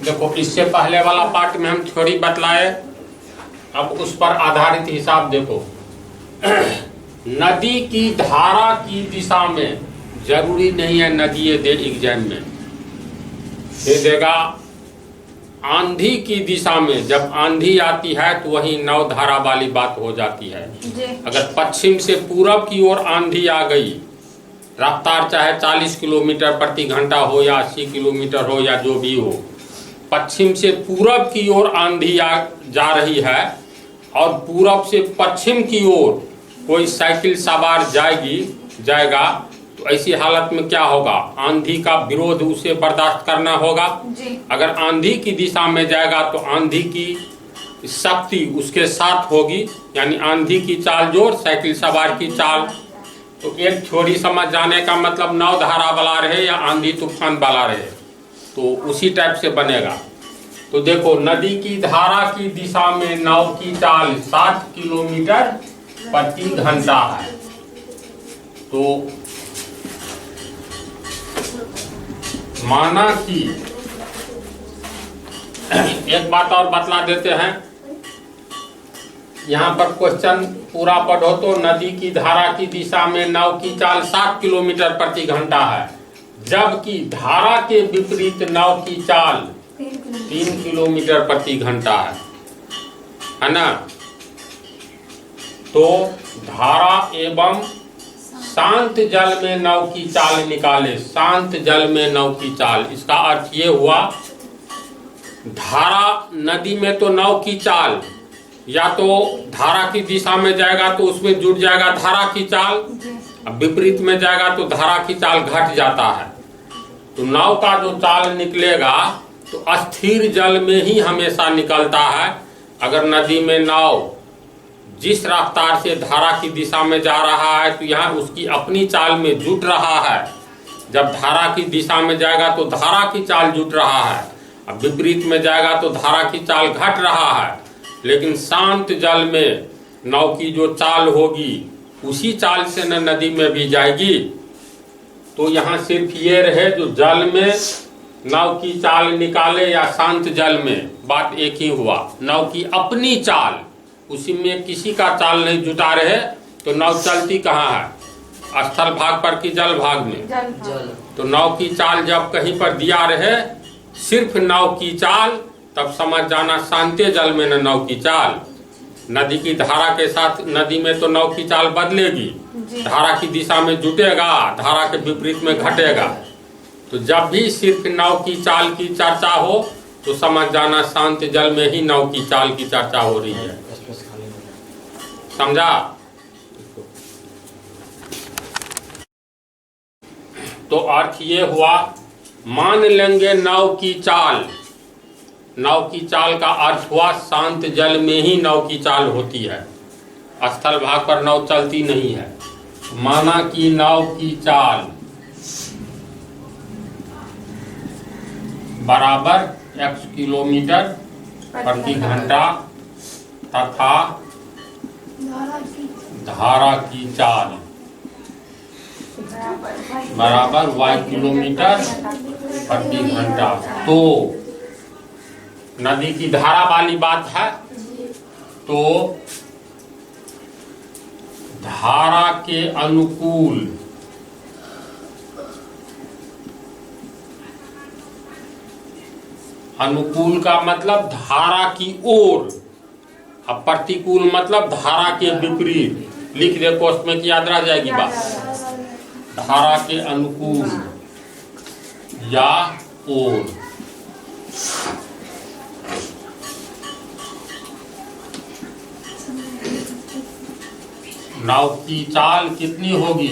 देखो, इससे पहले वाला पार्ट में हम थ्योरी बतलाए, अब उस पर आधारित हिसाब देखो। नदी की धारा की दिशा में, जरूरी नहीं है नदी ये दे एग्जाम में, दे देगा आंधी की दिशा में। जब आंधी आती है तो वही नौ धारा वाली बात हो जाती है। अगर पश्चिम से पूरब की ओर आंधी आ गई, रफ्तार चाहे 40 किलोमीटर प्रति घंटा हो या 80 किलोमीटर हो या जो भी हो, पश्चिम से पूरब की ओर आंधी जा रही है और पूरब से पश्चिम की ओर कोई साइकिल सवार जाएगा, तो ऐसी हालत में क्या होगा? आंधी का विरोध उसे बर्दाश्त करना होगा। अगर आंधी की दिशा में जाएगा तो आंधी की शक्ति उसके साथ होगी, यानी आंधी की चाल जोर साइकिल सवार की चाल। तो एक थ्योरी समझ जाने का मतलब नौ धारा वाला रहे या आंधी तूफान वाला रहे, तो उसी टाइप से बनेगा। तो देखो, नदी की धारा की दिशा में नाव की चाल 60 किलोमीटर प्रति घंटा है। तो माना कि एक बात और बतला देते हैं, यहाँ पर क्वेश्चन पूरा पढ़ो तो नदी की धारा की दिशा में नाव की चाल 60 किलोमीटर प्रति घंटा है, जबकि धारा के विपरीत नाव की चाल 3 किलोमीटर प्रति घंटा है ना। तो धारा एवं शांत जल में नाव की चाल निकाले। शांत जल में नाव की चाल, इसका अर्थ ये हुआ, धारा नदी में तो नाव की चाल या तो धारा की दिशा में जाएगा तो उसमें जुड़ जाएगा धारा की चाल, अब विपरीत में जाएगा तो धारा की चाल घट जाता है। तो नाव का जो चाल निकलेगा तो अस्थिर जल में ही हमेशा निकलता है। अगर नदी में नाव जिस रफ्तार से धारा की दिशा में जा रहा है तो यहाँ उसकी अपनी चाल में जुट रहा है, जब धारा की दिशा में जाएगा तो धारा की चाल जुट रहा है, अब विपरीत में जाएगा तो धारा की चाल घट रहा है। लेकिन शांत जल में नाव की जो चाल होगी उसी चाल से न नदी में भी जाएगी। तो यहाँ सिर्फ ये रहे, जो जल में नाव की चाल निकाले या शांत जल में, बात एक ही हुआ। नाव की अपनी चाल, उसी में किसी का चाल नहीं जुटा रहे तो नाव चलती कहाँ है? स्थल भाग पर कि जल भाग में? जल। तो नाव की चाल जब कहीं पर दिया रहे, सिर्फ नाव की चाल, तब समझ जाना शांति जल में न नाव की चाल। नदी की धारा के साथ नदी में तो नाव की चाल बदलेगी, धारा की दिशा में जुटेगा, धारा के विपरीत में घटेगा। तो जब भी सिर्फ नाव की चाल की चर्चा हो तो समझ जाना शांत जल में ही नाव की चाल की चर्चा हो रही है। समझा? तो अर्थ ये हुआ, मान लेंगे नाव की चाल। नाव की चाल का अर्थ हुआ शांत जल में ही नाव की चाल होती है, स्थल भाग पर नाव चलती नहीं है। माना कि नाव की चाल बराबर x किलोमीटर प्रति घंटा तथा धारा की चाल बराबर y किलोमीटर प्रति घंटा। तो नदी की धारा वाली बात है, तो धारा के अनुकूल अनुकूल का मतलब धारा की ओर, अब प्रतिकूल मतलब धारा के विपरीत। लिख दे कोष्ठ में कि याद रह जाएगी बात। धारा के अनुकूल या ओर। नाव की चाल कितनी होगी?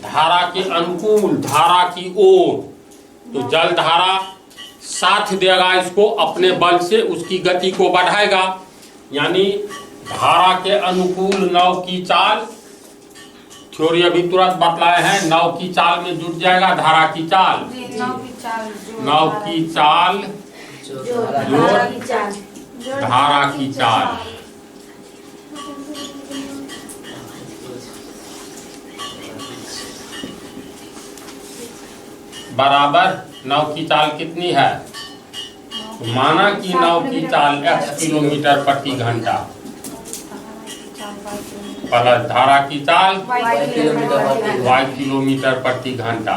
धारा के अनुकूल, धारा की ओर। तो जल धारा साथ देगा इसको, अपने बल से उसकी गति को बढ़ाएगा, यानी धारा के अनुकूल नाव की चाल। थ्योरी अभी तुरंत बतलाए हैं, नाव की चाल में जुट जाएगा धारा की चाल। नाव की चाल जो धारा की चाल। बराबर नाव की चाल कितनी है? माना कि नाव की चाल x किलोमीटर प्रति घंटा प्लस धारा की चाल y किलोमीटर प्रति घंटा।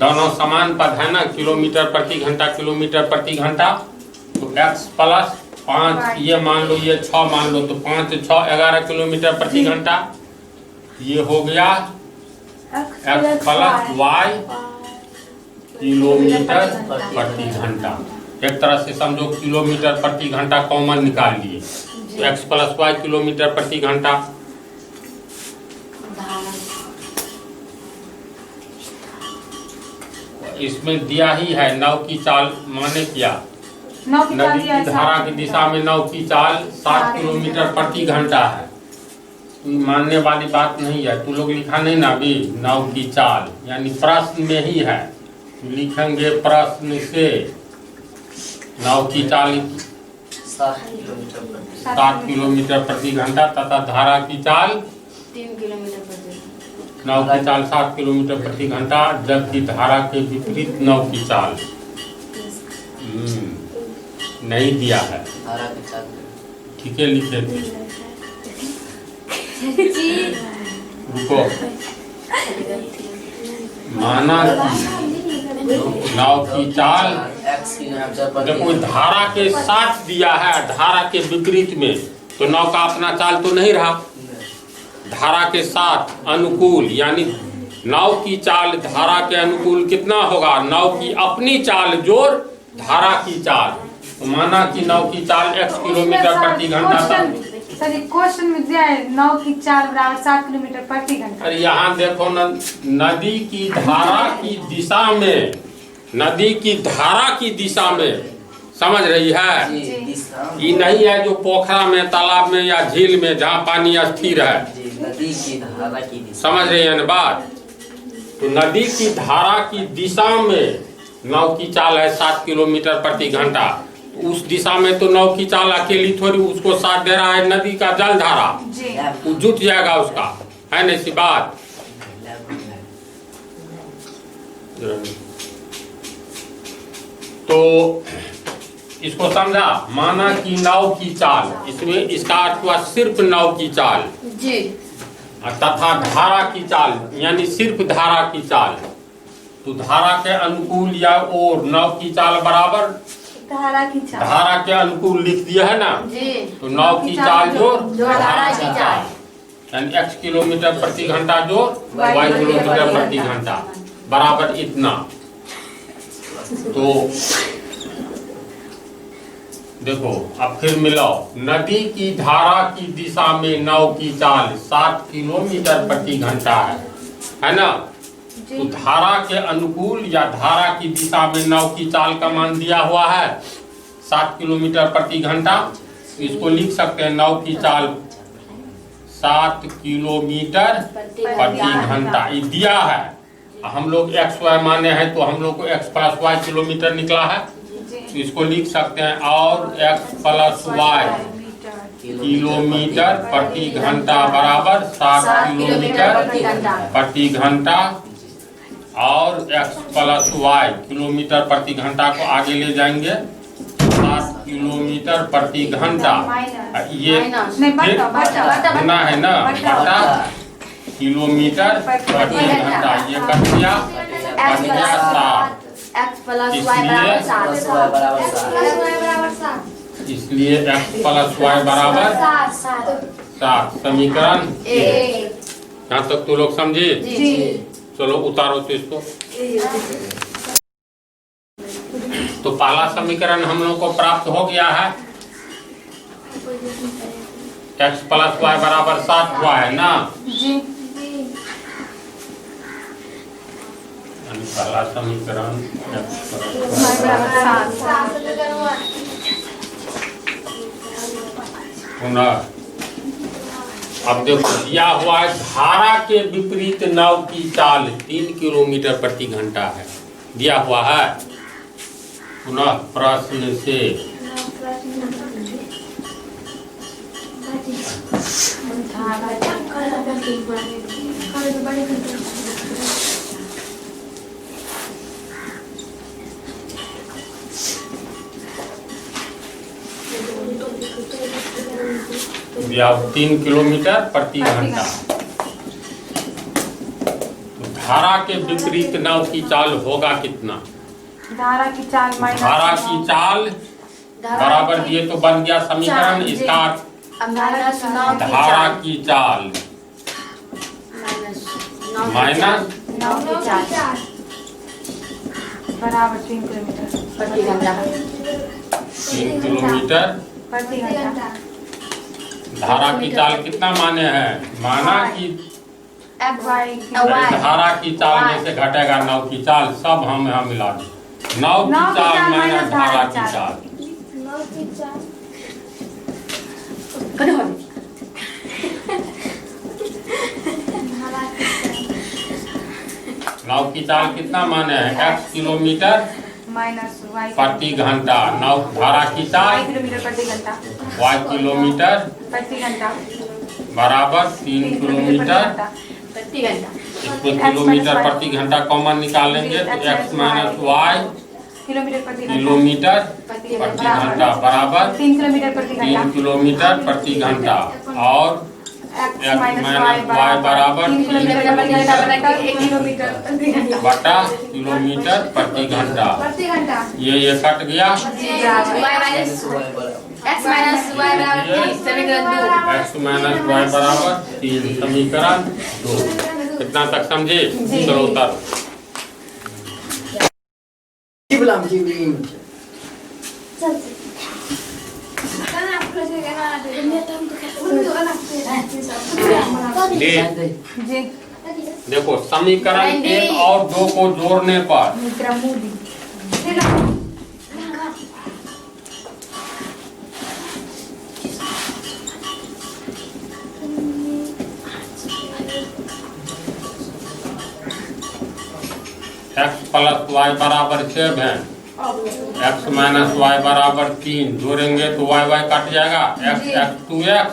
दोनों समान पद है ना, किलोमीटर प्रति घंटा। तो x प्लस 5 ये मान लो, ये 6 मान लो, तो 5 6 11 किलोमीटर प्रति घंटा। ये हो गया x प्लस y किलोमीटर प्रति घंटा। एक तरह से समझो किलोमीटर प्रति घंटा कॉमन निकाल लिए, तो x प्लस वाई किलोमीटर प्रति घंटा। इसमें दिया ही है नाव की चाल, माने क्या, नदी की धारा की दिशा में नाव की चाल 7 किलोमीटर प्रति घंटा है। मानने वाली बात नहीं है, तू लोग लिखा नहीं ना अभी, नाव की चाल यानी प्रश्न में ही है, लिखेंगे प्रश्न से नाव की चाल 7 किलोमीटर प्रति घंटा तथा धारा की चाल 3 किलोमीटर प्रति। नाव की चाल 7 किलोमीटर प्रति घंटा, जबकि धारा के विपरीत नाव की चाल नहीं दिया है। धारा की चाल ठीक है, लिखे थे। रुको, माना नाव की चाल, देखो धारा के साथ दिया है, धारा के विपरीत में, तो नाव का अपना चाल तो नहीं रहा। धारा के साथ अनुकूल यानी नाव की चाल धारा के अनुकूल कितना होगा, नाव की अपनी चाल जोड़ धारा की चाल। तो माना कि नाव की चाल x किलोमीटर प्रति घंटा तक। सर क्वेश्चन में दिया है नाव की चाल बराबर 7 किलोमीटर प्रति घंटा। अरे यहाँ देखो न, नदी की धारा की दिशा में, नदी की धारा की दिशा में, समझ रही है, ये नहीं है जो पोखरा में, तालाब में या झील में जहाँ पानी स्थिर है, नदी की धारा की दिशा, समझ रही है ना बात। तो नदी की धारा की दिशा में नाव की चाल है 7 किलोमीटर प्रति घंटा। उस दिशा में तो नाव की चाल अकेली थोड़ी, उसको साथ दे रहा है नदी का जल धारा, वो जुट जाएगा उसका, है ना सी बात। तो इसको समझा, माना कि नाव की चाल, इसमें इसका अर्थ हुआ सिर्फ नाव की चाल जी, तथा धारा की चाल यानी सिर्फ धारा की चाल। तो धारा के अनुकूल या और नाव की चाल बराबर धारा की चाल, धारा के अनुकूल लिख दिया है ना, जी। तो नाव की चाल जोड़ धारा की चाल यानी x किलोमीटर प्रति घंटा जोड़ y किलोमीटर प्रति घंटा बराबर इतना। तो देखो अब फिर मिलाओ, नदी की धारा की दिशा में नाव की चाल 7 किलोमीटर प्रति घंटा है ना। तो धारा के अनुकूल या धारा की दिशा में नाव की चाल का मान दिया हुआ है 7 किलोमीटर प्रति घंटा। इसको लिख सकते हैं नाव की चाल 7 किलोमीटर प्रति घंटा, ये दिया है। हम लोग x y माने हैं तो हम लोग को x प्लस y किलोमीटर निकला है, तो इसको लिख सकते हैं और x प्लस y किलोमीटर प्रति घंटा बराबर 7 किलोमीटर प्रति घंटा, और x प्लस y किलोमीटर प्रति घंटा को आगे ले जाएंगे 7 किलोमीटर प्रति घंटा। ये गुना है ना, बटा किलोमीटर प्रति घंटा, ये कट गया 7। x प्लस y बराबर 7, इसलिए x प्लस y बराबर 7। समीकरण 1। यहाँ तक तो लोग समझे? चलो उतारो तो इसको। तो पहला समीकरण हम लोग को प्राप्त हो गया है, x प्लस y बराबर 7 हुआ है ना। पहला समीकरण पुनः अब देखो दिया हुआ है धारा के विपरीत नाव की चाल 3 किलोमीटर प्रति घंटा है, दिया हुआ है। पुनः प्रश्न से या 3 किलोमीटर प्रति घंटा। तो धारा के विपरीत नाव की चाल होगा कितना? धारा की चाल माइनस धारा की चाल बराबर दिए तो बन गया समीकरण। इसका अब माइनस 9 की धारा चाल की चाल माइनस 9 की चाल बराबर 3 किलोमीटर प्रति घंटा। 3 किलोमीटर प्रति घंटा। धारा की चाल कितना माने हैं? माना कि वाई की धारा की चाल में से घटेगा नाव की चाल, सब हम यहाँ मिला दें। नाव की चाल माइनस धारा की चाल। नाव की चाल कितना माने हैं? x किलोमीटर माइनस वाई प्रति घंटा। नाव धारा की चाल किलोमीटर प्रति घंटा y किलोमीटर प्रति घंटा बराबर 3 किलोमीटर प्रति घंटा। इसमें किलोमीटर प्रति घंटा कॉमन निकालेंगे तो x माइनस वाई किलोमीटर प्रति किलोमीटर प्रति प्रति घंटा बराबर 3 किलोमीटर प्रति घंटा 3 किलोमीटर प्रति घंटा और x x minus minus y बराबर 3 3 किलोमीटर प्रति घंटा किलोमीटर 1 किलोमीटर प्रति घंटा बटा किलोमीटर प्रति घंटा। प्रति घंटा। ये कट गया। y minus x minus y बराबर 3 समीकरण 2। x माइनस वाई बराबर 3 समीकरण 2। कितना तक समझे? चलो उतारो। जी देखो समीकरण 1 और 2 को जोड़ने पर मुद्रा मूली x प्लस वाई बराबर 7, x माइनस वाई बराबर 3 जोड़ेंगे तो y y कट जाएगा। x x 2x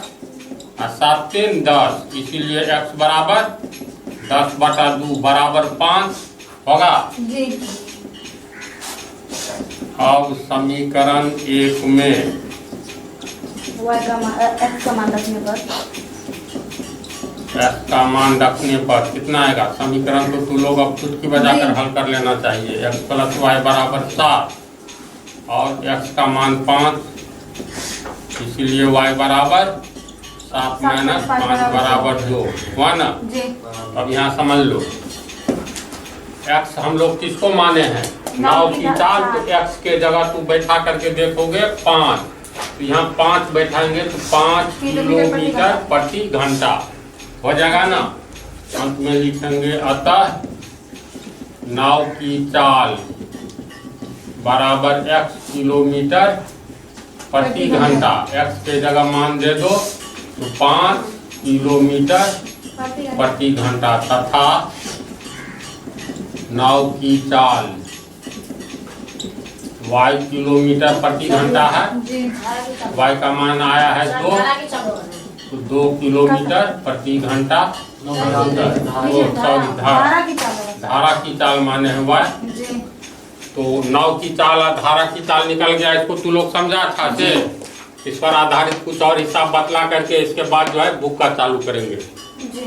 और 7 3 10, इसीलिए x बराबर 10 बटा 2 बराबर 5 होगा। जी अब समीकरण 1 में y का मान x का मान रखने पर x का मान रखने पर कितना आएगा? समीकरण तो तू लोग अब चुटकी बजाकर हल कर लेना चाहिए। x प्लस वाई बराबर 7 और x का मान 5, इसीलिए y बराबर 7 माइनस 5 बराबर 2 हुआ ना। जी अब यहाँ समझ लो x हम लोग किसको माने हैं? नाव की चाल। तो x के जगह तू बैठा करके देखोगे 5, तो यहाँ 5 बैठाएंगे तो 5 किलोमीटर प्रति घंटा हो जाएगा ना। अंत में लिखेंगे अतः नाव की चाल बराबर x किलोमीटर प्रति घंटा। x के जगह मान दे दो तो 5 किलोमीटर प्रति घंटा तथा नाव की चाल y किलोमीटर प्रति घंटा है। जी y का मान आया है 2, तो 2 किलोमीटर प्रति घंटा। धारा की चाल है। धारा की चाल माने है y। जी तो नाव की चाल और धारा की चाल निकल गया। इसको तू लोग समझा अच्छा से। इस पर आधारित कुछ और हिसाब बतला करके इसके बाद जो है बुक का चालू करेंगे। जी